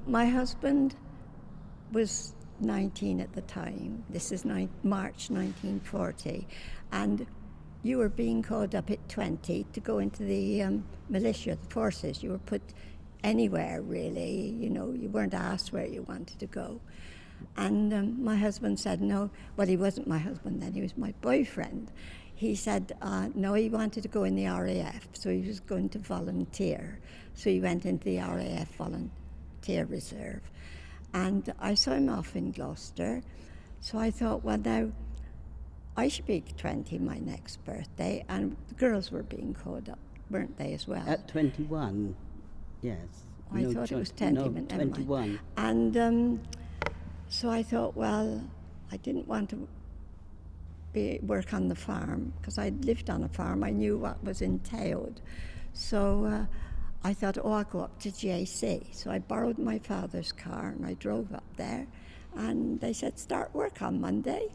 my husband was 19 at the time. This is March 1940, and you were being called up at 20 to go into the militia, the forces. You were put anywhere, really. You know, you weren't asked where you wanted to go. And my husband said no. Well, he wasn't my husband then, he was my boyfriend. He said no, he wanted to go in the RAF, so he was going to volunteer. So he went into the RAF Volunteer Reserve. And I saw him off in Gloucester, so I thought, well, now I should be 20 my next birthday, and the girls were being called up, weren't they, as well? At 21, yes. I thought it was 20, no, but never 21. mind. And so I thought, well, I didn't want to work on the farm, because I'd lived on a farm, I knew what was entailed. So I thought, I'll go up to GAC. So I borrowed my father's car and I drove up there, and they said, start work on Monday.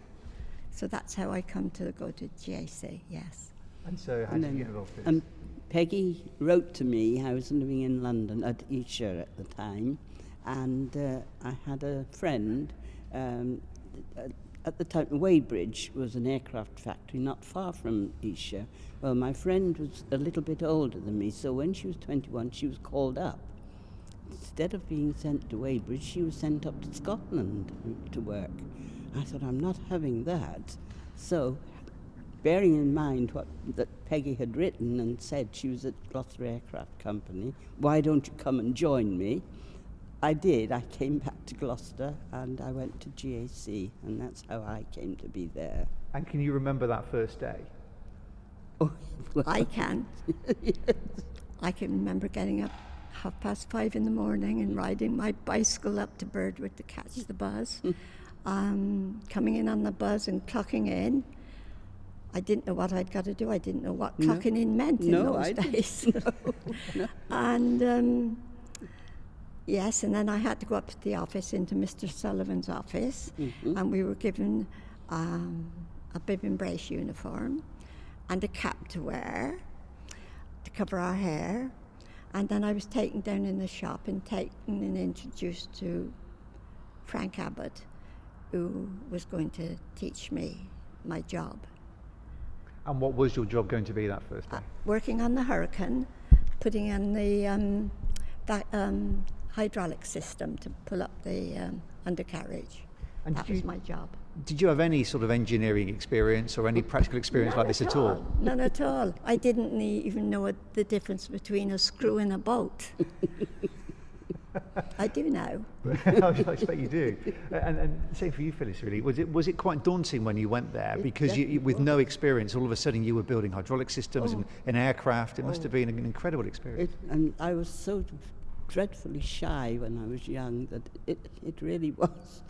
So that's how I come to go to GAC, yes. And so how did you get involved in this? Peggy wrote to me. I was living in London at Esher at the time, and I had a friend at the time. Weybridge was an aircraft factory not far from Esher. Well, my friend was a little bit older than me, so when she was 21, she was called up. Instead of being sent to Weybridge, she was sent up to Scotland to work. I thought, I'm not having that. So, bearing in mind that Peggy had written and said she was at Gloster Aircraft Company, why don't you come and join me? I did. I came back to Gloucester and I went to GAC, and that's how I came to be there. And can you remember that first day? Oh, well, I can. yes. I can remember getting up 5:30 in the morning and riding my bicycle up to Birdwood to catch the bus. Coming in on the bus and clocking in. I didn't know what I'd got to do. I didn't know what clocking in meant in those days. No. And yes, and then I had to go up to the office, into Mr. Sullivan's office, and we were given a bib and brace uniform and a cap to wear to cover our hair. And then I was taken down in the shop and introduced to Frank Abbott, who was going to teach me my job. And what was your job going to be that first day? Working on the Hurricane, putting in the hydraulic system to pull up the undercarriage. And that was my job. Did you have any sort of engineering experience or any practical experience like this at all? None at all. I didn't even know the difference between a screw and a bolt. I do now. I expect you do. And same for you, Phyllis, really. Was it quite daunting when you went there? Because you, with no experience, all of a sudden you were building hydraulic systems and aircraft. It must have been an incredible experience. And I was so dreadfully shy when I was young that it really was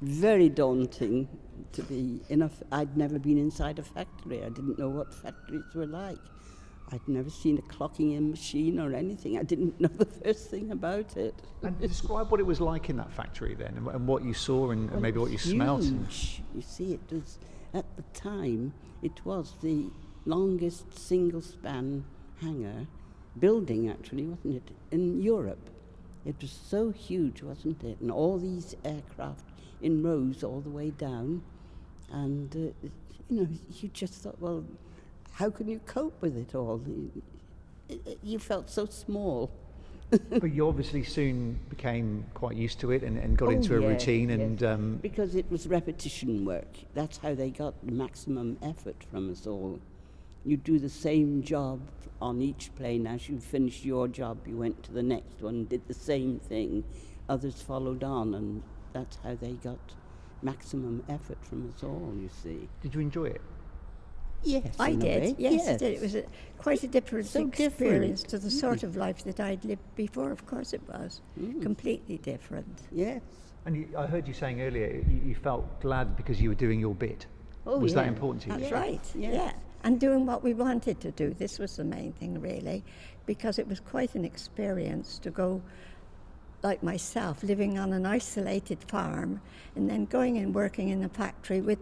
very daunting to be in I'd never been inside a factory. I didn't know what factories were like. I'd never seen a clocking in machine or anything. I didn't know the first thing about it. And describe what it was like in that factory then, and what you saw and maybe what you smelt. You see, it was, at the time, it was the longest single-span hangar building, actually, wasn't it, in Europe. It was so huge, wasn't it? And all these aircraft in rows all the way down. And, you just thought, well, how can you cope with it all? You felt so small. But you obviously soon became quite used to it and got into a routine. Yes. And because it was repetition work. That's how they got the maximum effort from us all. You do the same job on each plane. As you finished your job, you went to the next one, did the same thing. Others followed on, and that's how they got maximum effort from us all, you see. Did you enjoy it? Yes, I did. Yes, I did. It was quite a different experience to the sort of life that I'd lived before. Of course it was. Completely different. Yes. And I heard you saying earlier you felt glad because you were doing your bit. Was that important to you? That's right. Yes. Yeah. And doing what we wanted to do. This was the main thing, really, because it was quite an experience to go, like myself, living on an isolated farm and then going and working in a factory with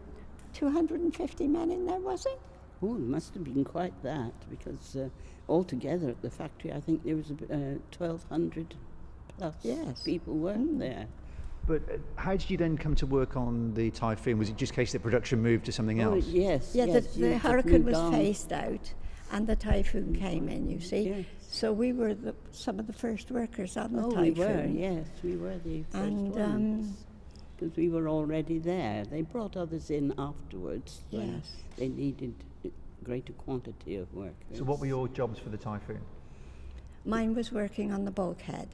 250 men in there, was it? Oh, it must have been quite that, because altogether at the factory, I think there was 1,200 Lots Yes. of people worked there. But how did you then come to work on the Typhoon? Was it just a case that production moved to something Oh, else? yes, Yeah, yes. you the just hurricane moved was on. phased out and the Typhoon came in, you see. Yes. So we were some of the first workers on the Oh, Typhoon. we were, yes, we were the first And, ones. Because we were already there. They brought others in afterwards when Yes. they needed a greater quantity of workers. So what were your jobs for the Typhoon? Mine was working on the bulkhead,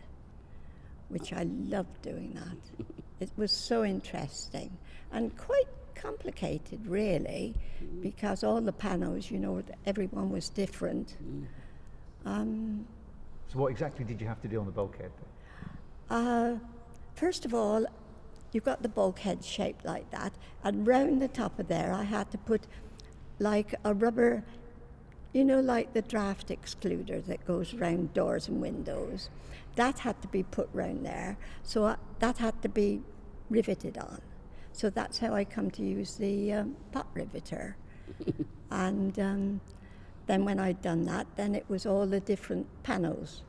which I loved doing that. It was so interesting and quite complicated, really, because all the panels, you know, everyone was different. So what exactly did you have to do on the bulkhead? First of all, you've got the bulkhead shaped like that, and round the top of there I had to put like a rubber, you know, like the draft excluder that goes round doors and windows. That had to be put round there, so that had to be riveted on. So that's how I come to use the pot riveter. And then when I'd done that, then it was all the different panels,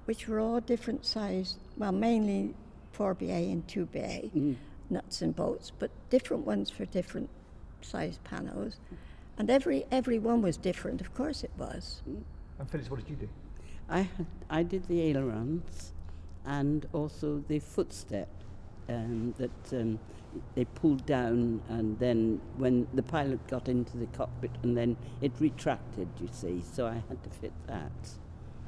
which were all different size, well, mainly 4BA and 2BA nuts and bolts, but different ones for different size panels. And every one was different, of course it was. And Phyllis, what did you do? I did the ailerons and also the footstep that they pulled down, and then when the pilot got into the cockpit and then it retracted, you see, so I had to fit that.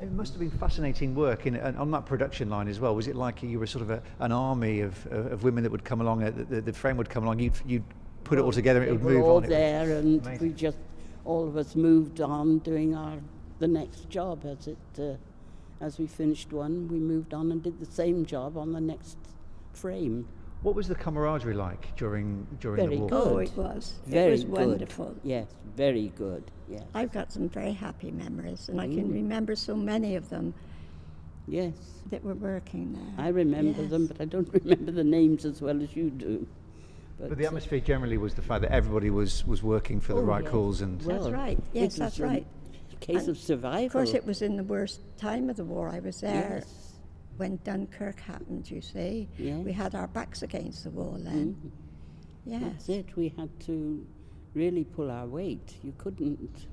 It must have been fascinating work on that production line as well. Was it like you were sort of an army of women that would come along, the frame would come along, you'd put it all together and it would They move were all on? there, and amazing. we just, all of us moved on doing the next job. As we finished one, we moved on and did the same job on the next frame. What was the camaraderie like during Very the war? good. Oh, it was. Very it was good. wonderful. Yes, very good. Yes. I've got some very happy memories, and I can remember so many of them Yes. that were working there. I remember Yes. them, but I don't remember the names as well as you do. But the atmosphere generally was the fact that everybody was working for the right yes. cause and Well, That's right. it Yes, was that's a right. Case And of survival. Of course, it was in the worst time of the war. I was there Yes. when Dunkirk happened, you see. Yes. We had our backs against the wall then. Yes. That's it. We had to really pull our weight. You couldn't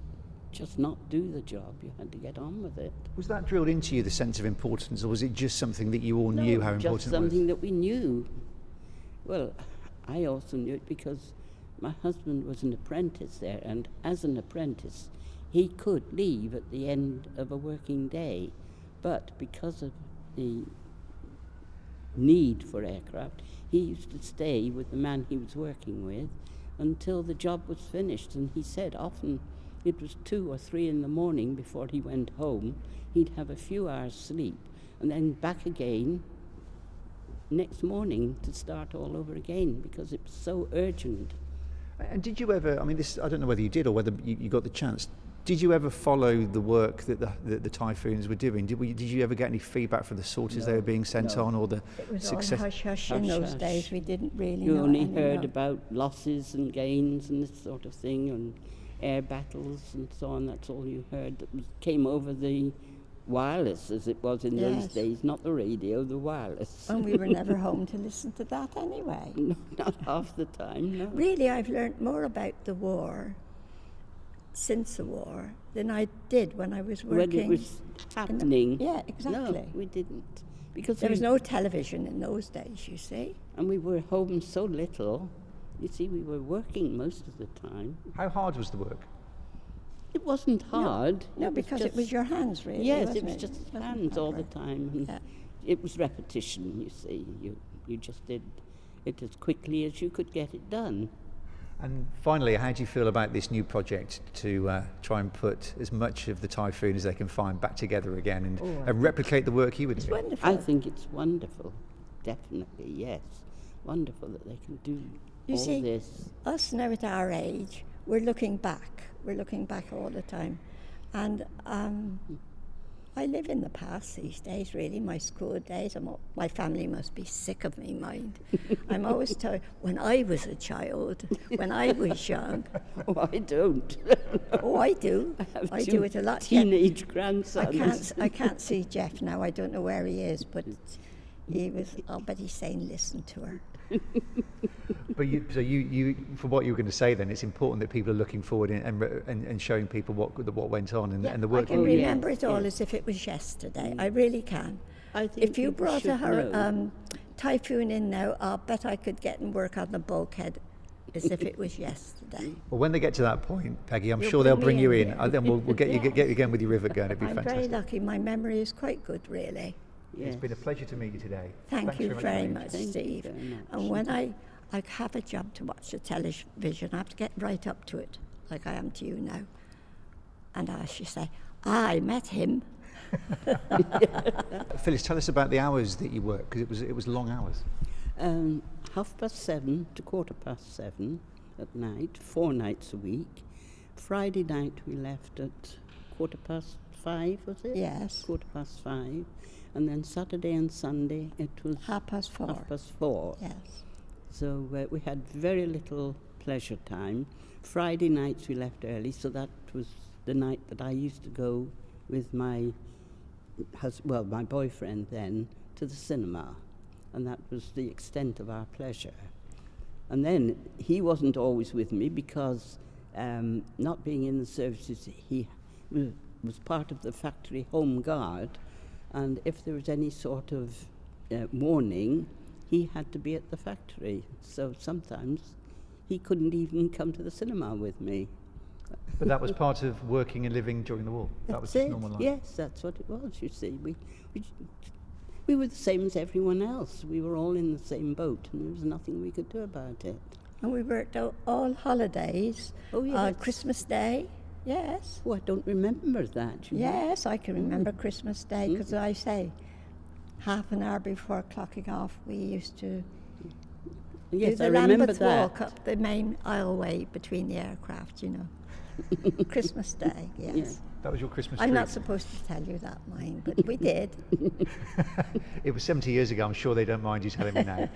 just not do the job. You had to get on with it. Was that drilled into you, the sense of importance, or was it just something that you all knew how important just it something was? that we knew. Well, I also knew it because my husband was an apprentice there, and as an apprentice, he could leave at the end of a working day, but because of the need for aircraft, he used to stay with the man he was working with until the job was finished. And he said often it was 2 or 3 in the morning before he went home. He'd have a few hours sleep and then back again next morning to start all over again because it was so urgent. And did you ever, I mean, this, I don't know whether you did or whether you got the chance, did you ever follow the work that the Typhoons were doing? Did you ever get any feedback from the sorties they were being sent on, or the It was success? all hush-hush in those Hush-hush. days. We didn't really You know only anything heard of- about losses and gains and this sort of thing, and air battles and so on. That's all you heard that came over the wireless, as it was in those Yes. days, not the radio, the wireless. And we were never home to listen to that anyway. No, not half the time, no. Really, I've learnt more about the war since the war than I did when I was working. When it was happening. Yeah, exactly. No, we didn't. Because There was we- no television in those days, you see. And we were home so little. You see, we were working most of the time. How hard was the work? It wasn't hard. No, It because it was just- your hands, really. Yes, wasn't it was just wasn't hands all the proper. time. And Yeah. it was repetition, you see. You just did it as quickly as you could get it done. And finally, how do you feel about this new project to try and put as much of the Typhoon as they can find back together again and replicate the work you were It's doing? wonderful. I think it's wonderful. Definitely, yes. Wonderful that they can do You all see, this. us now at our age, we're looking back. We're looking back all the time. And I live in the past these days, really, my school days. My family must be sick of me, mind. I'm always told, when I was a child, when I was young. Oh, I don't. Oh, I do. have I two do it a lot. Teenage grandsons. I can't see Jeff now. I don't know where he is, but he was. I'll bet he's saying, "Listen to her." But you, for what you were going to say, then it's important that people are looking forward and showing people what went on and the work. I can remember it all as if it was yesterday. I really can. I think If you people brought should know. Typhoon in now, I'll bet I could get and work on the bulkhead as if it was yesterday. Well, when they get to that point, Peggy, I'm You'll sure they'll bring bring me you in, in. yeah. Then we'll get you again with your river gun. It'd be I'm fantastic. very lucky. My memory is quite good, really. Yes. It's been a pleasure to meet you today. Thank Thanks you very for much, Thank you Steve. very much. And when I have a job to watch the television, I have to get right up to it, like I am to you now. And I should say, I met him. Phyllis, tell us about the hours that you work, because it was long hours. 7:30 to 7:15 at night, 4 nights a week. Friday night we left at 5:15, was it? Yes. 5:15. And then Saturday and Sunday it was 4:30. 4:30. Yes. So we had very little pleasure time. Friday nights we left early, so that was the night that I used to go with my my boyfriend then, to the cinema. And that was the extent of our pleasure. And then he wasn't always with me because not being in the services, he was part of the factory home guard, and if there was any sort of warning, he had to be at the factory. So sometimes he couldn't even come to the cinema with me. But that was part of working and living during the war. That was just normal life. Yes, that's what it was, you see. We were the same as everyone else. We were all in the same boat, and there was nothing we could do about it. And we worked out all holidays. Oh, yes. Christmas Day. Yes. Oh, I don't remember that. You know. Yes, I can remember Christmas Day because I say half an hour before clocking off, we used to do Yes, the I remember Lambeth that. walk up the main aisleway between the aircraft, you know. Christmas Day, yes. Yeah. That was your Christmas I'm treat. not supposed to tell you that, mine, but we did. It was 70 years ago. I'm sure they don't mind you telling me now.